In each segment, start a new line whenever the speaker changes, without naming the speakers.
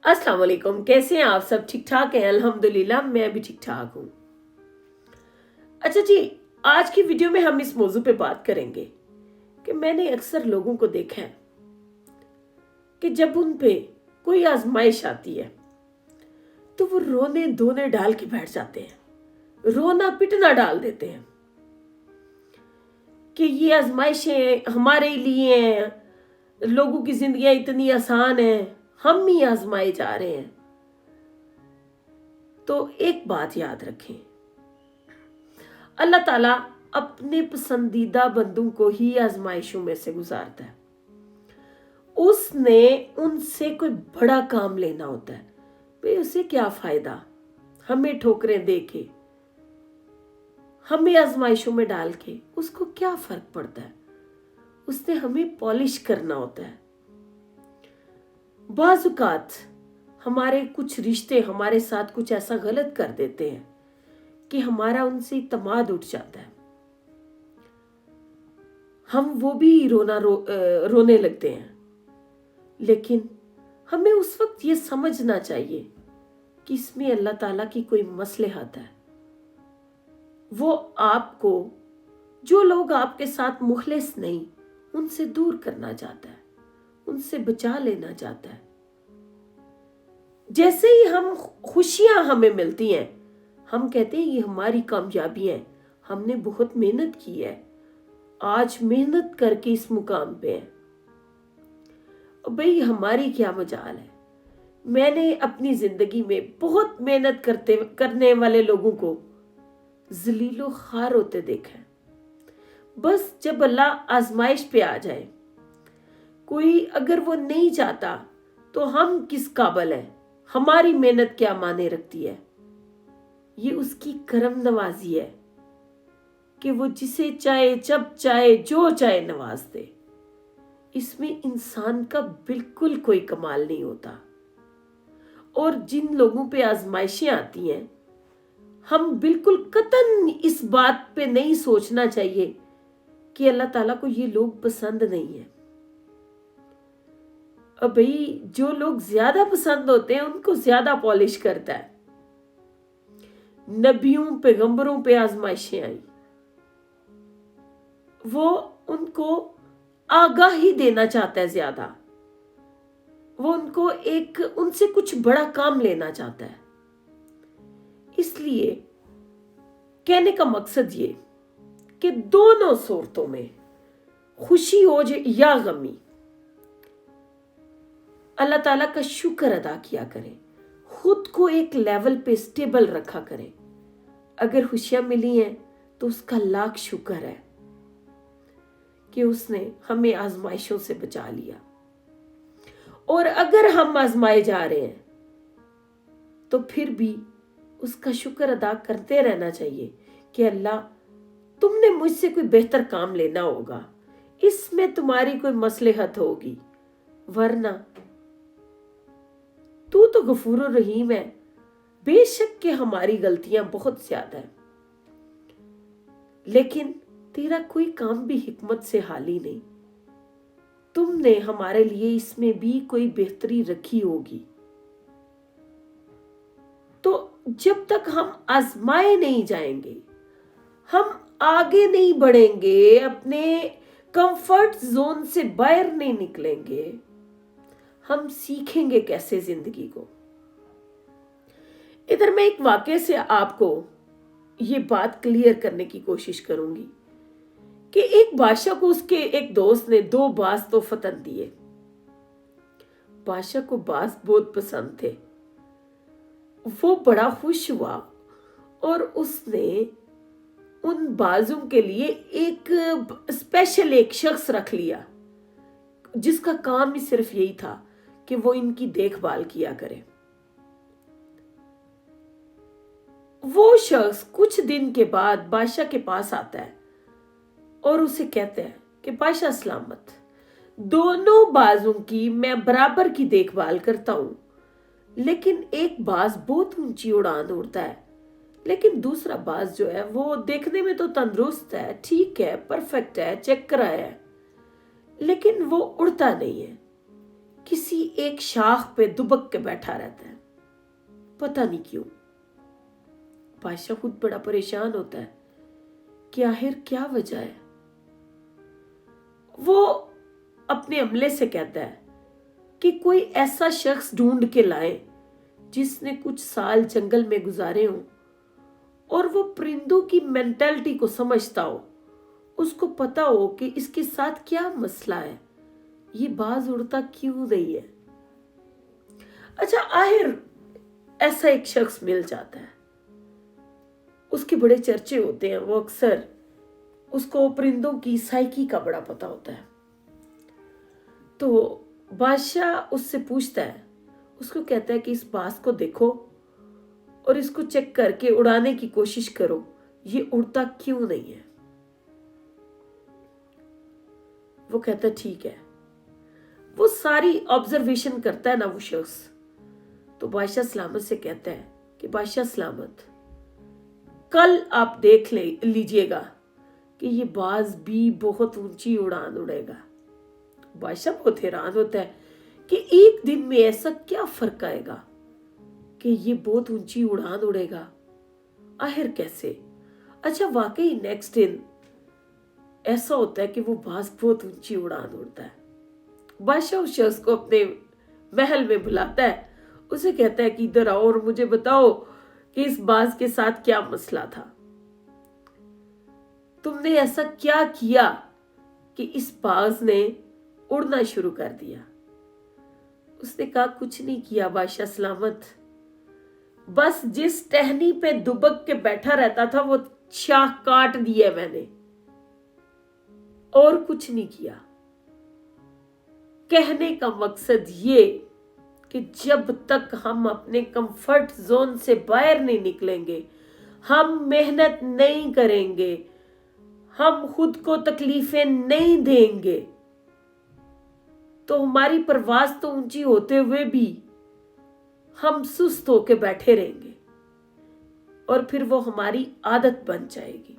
अस्सलाम वालेकुम। कैसे हैं आप सब? ठीक ठाक हैं? अल्हम्दुलिल्लाह मैं भी ठीक ठाक हूँ। अच्छा जी, आज की वीडियो में हम इस मौजू पे बात करेंगे कि मैंने अक्सर लोगों को देखा है कि जब उन पे कोई आजमाइश आती है तो वो रोने धोने डाल के बैठ जाते हैं, रोना पिटना डाल देते हैं कि ये आजमाइशें हमारे लिए हैं, लोगों की जिंदगियां इतनी आसान हैं, हम ही आजमाए जा रहे हैं। तो एक बात याद रखें, अल्लाह ताला अपने पसंदीदा बंदों को ही आजमाइशों में से गुजारता है। उसने उनसे कोई बड़ा काम लेना होता है, भाई उसे क्या फायदा हमें ठोकरें दे के, हमें आजमाइशों में डाल के, उसको क्या फर्क पड़ता है। उसने हमें पॉलिश करना होता है। बाजुकात हमारे कुछ रिश्ते हमारे साथ कुछ ऐसा गलत कर देते हैं कि हमारा उनसे इत्मीनान उठ जाता है, हम वो भी रोने लगते हैं। लेकिन हमें उस वक्त ये समझना चाहिए कि इसमें अल्लाह ताला की कोई मसलहत है। वो आपको, जो लोग आपके साथ मुखलिस नहीं, उनसे दूर करना चाहता है, उनसे बचा लेना चाहता है। जैसे ही हम खुशियां हमें मिलती हैं, हम कहते हैं ये हमारी कामयाबी है, हमने बहुत मेहनत की है, आज मेहनत करके इस मुकाम पे है। भाई हमारी क्या मजाल है। मैंने अपनी जिंदगी में बहुत मेहनत करने वाले लोगों को जलीलो खार होते देखा है। बस जब अल्लाह आजमाइश पे आ जाए, कोई अगर वो नहीं चाहता तो हम किस काबिल हैं, हमारी मेहनत क्या माने रखती है। ये उसकी करम नवाजी है कि वो जिसे चाहे जब चाहे जो चाहे नवाज दे। इसमें इंसान का बिल्कुल कोई कमाल नहीं होता। और जिन लोगों पे आजमाइशें आती हैं, हम बिल्कुल कतन इस बात पे नहीं सोचना चाहिए कि अल्लाह ताला को ये लोग पसंद नहीं है। अब भाई जो लोग ज्यादा पसंद होते हैं उनको ज्यादा पॉलिश करता है। नबियों पैगंबरों पे आजमाइशें आई, वो उनको आगाही देना चाहता है ज्यादा, वो उनको उनसे कुछ बड़ा काम लेना चाहता है। इसलिए कहने का मकसद ये कि दोनों सूरतों में खुशी हो या गमी, अल्लाह ताला का शुक्र अदा किया करें, खुद को एक लेवल पे स्टेबल रखा करें। अगर खुशियां मिली हैं तो उसका लाख शुक्र है कि उसने हमें आजमाइशों से बचा लिया। और अगर हम आजमाए जा रहे हैं तो फिर भी उसका शुक्र अदा करते रहना चाहिए कि अल्लाह तुमने मुझसे कोई बेहतर काम लेना होगा, इसमें तुम्हारी कोई मसलहत होगी, वरना तू तो गफूर रहीम है। बेशक कि हमारी गलतियां बहुत ज्यादा है, लेकिन तेरा कोई काम भी हिकमत से हाली नहीं। तुमने हमारे लिए इसमें भी कोई बेहतरी रखी होगी। तो जब तक हम आजमाए नहीं जाएंगे, हम आगे नहीं बढ़ेंगे, अपने कंफर्ट जोन से बाहर नहीं निकलेंगे, हम सीखेंगे कैसे जिंदगी को। इधर मैं एक वाकये से आपको ये बात क्लियर करने की कोशिश करूंगी कि एक बादशाह को उसके एक दोस्त ने 2 बाज तोहफतन दिए। बादशाह को बाज बहुत पसंद थे, वो बड़ा खुश हुआ और उसने उन बाजों के लिए एक स्पेशल एक शख्स रख लिया जिसका काम ही सिर्फ यही था कि वो इनकी देखभाल किया करे। वो शख्स कुछ दिन के बाद बादशाह के पास आता है और उसे कहते हैं कि बादशाह सलामत, दोनों बाजों की मैं बराबर की देखभाल करता हूं, लेकिन एक बाज बहुत ऊंची उड़ान उड़ता है, लेकिन दूसरा बाज जो है वो देखने में तो तंदुरुस्त है, ठीक है, परफेक्ट है, चेक कराया है, लेकिन वो उड़ता नहीं है। किसी एक शाख पे दुबक के बैठा रहता है, पता नहीं क्यों। बादशाह खुद बड़ा परेशान होता है कि आखिर क्या वजह है। वो अपने अमले से कहता है कि कोई ऐसा शख्स ढूंढ के लाए जिसने कुछ साल जंगल में गुजारे हों और वो परिंदों की मेंटालिटी को समझता हो, उसको पता हो कि इसके साथ क्या मसला है, ये बाज उड़ता क्यों नहीं है। अच्छा, आखिर ऐसा एक शख्स मिल जाता है, उसके बड़े चर्चे होते हैं। वो अक्सर उसको परिंदों की साइकी का बड़ा पता होता है। तो बादशाह उससे पूछता है, उसको कहता है कि इस बाज को देखो और इसको चेक करके उड़ाने की कोशिश करो, ये उड़ता क्यों नहीं है। वो कहता है ठीक है। वो सारी ऑब्जर्वेशन करता है ना वो शख्स। तो बादशाह सलामत से कहता है कि बादशाह सलामत, कल आप देख लीजिएगा कि ये बाज भी बहुत ऊंची उड़ान उड़ेगा। बादशाह बहुत हैरान होता है कि एक दिन में ऐसा क्या फर्क आएगा कि ये बहुत ऊंची उड़ान उड़ेगा, आखिर कैसे। अच्छा, वाकई नेक्स्ट दिन ऐसा होता है कि वो बाज बहुत ऊंची उड़ान उड़ता है। बादशाह उस शख्स को अपने महल में बुलाता है, उसे कहता है कि इधर आओ और मुझे बताओ कि इस बाज के साथ क्या मसला था। तुमने ऐसा क्या किया कि इस बाज ने उड़ना शुरू कर दिया। उसने कहा कुछ नहीं किया बादशाह सलामत, बस जिस टहनी पे दुबक के बैठा रहता था वो शाह काट दिया मैंने, और कुछ नहीं किया। कहने का मकसद ये कि जब तक हम अपने कंफर्ट जोन से बाहर नहीं निकलेंगे, हम मेहनत नहीं करेंगे, हम खुद को तकलीफें नहीं देंगे, तो हमारी परवाज तो ऊंची होते हुए भी हम सुस्त होके बैठे रहेंगे और फिर वो हमारी आदत बन जाएगी।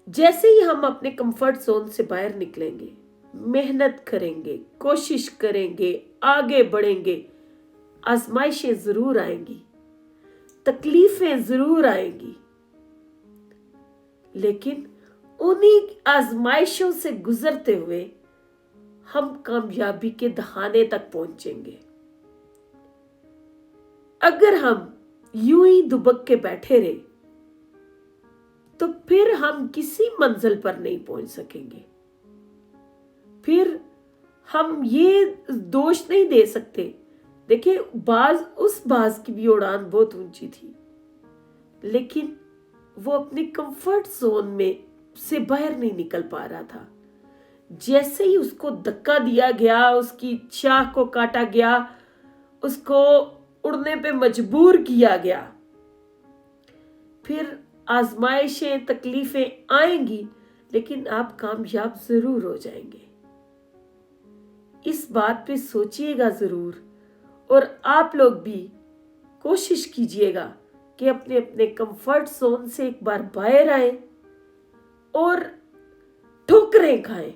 जैसे ही हम अपने कंफर्ट जोन से बाहर निकलेंगे, मेहनत करेंगे, कोशिश करेंगे, आगे बढ़ेंगे, आजमाइशें जरूर आएंगी, तकलीफें जरूर आएंगी, लेकिन उन्हीं आजमाइशों से गुजरते हुए हम कामयाबी के दहाने तक पहुंचेंगे। अगर हम यूं ही दुबक के बैठे रहे तो फिर हम किसी मंजिल पर नहीं पहुंच सकेंगे। फिर हम ये दोष नहीं दे सकते। देखिए, उस बाज की भी उड़ान बहुत ऊंची थी, लेकिन वो अपने कंफर्ट जोन में से बाहर नहीं निकल पा रहा था। जैसे ही उसको धक्का दिया गया, उसकी शाख को काटा गया, उसको उड़ने पे मजबूर किया गया, फिर आजमाइशें, तकलीफें आएंगी, लेकिन आप कामयाब जरूर हो जाएंगे। इस बात पे सोचिएगा जरूर, और आप लोग भी कोशिश कीजिएगा कि अपने अपने कंफर्ट जोन से एक बार बाहर आए और ठोकरें खाएं,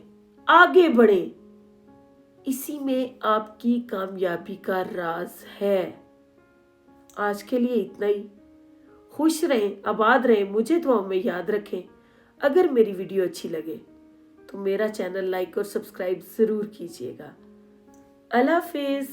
आगे बढ़ें। इसी में आपकी कामयाबी का राज है। आज के लिए इतना ही। खुश रहें, आबाद रहें, मुझे दुआओं में याद रखें। अगर मेरी वीडियो अच्छी लगे तो मेरा चैनल लाइक और सब्सक्राइब जरूर कीजिएगा। अल्लाह हाफिज।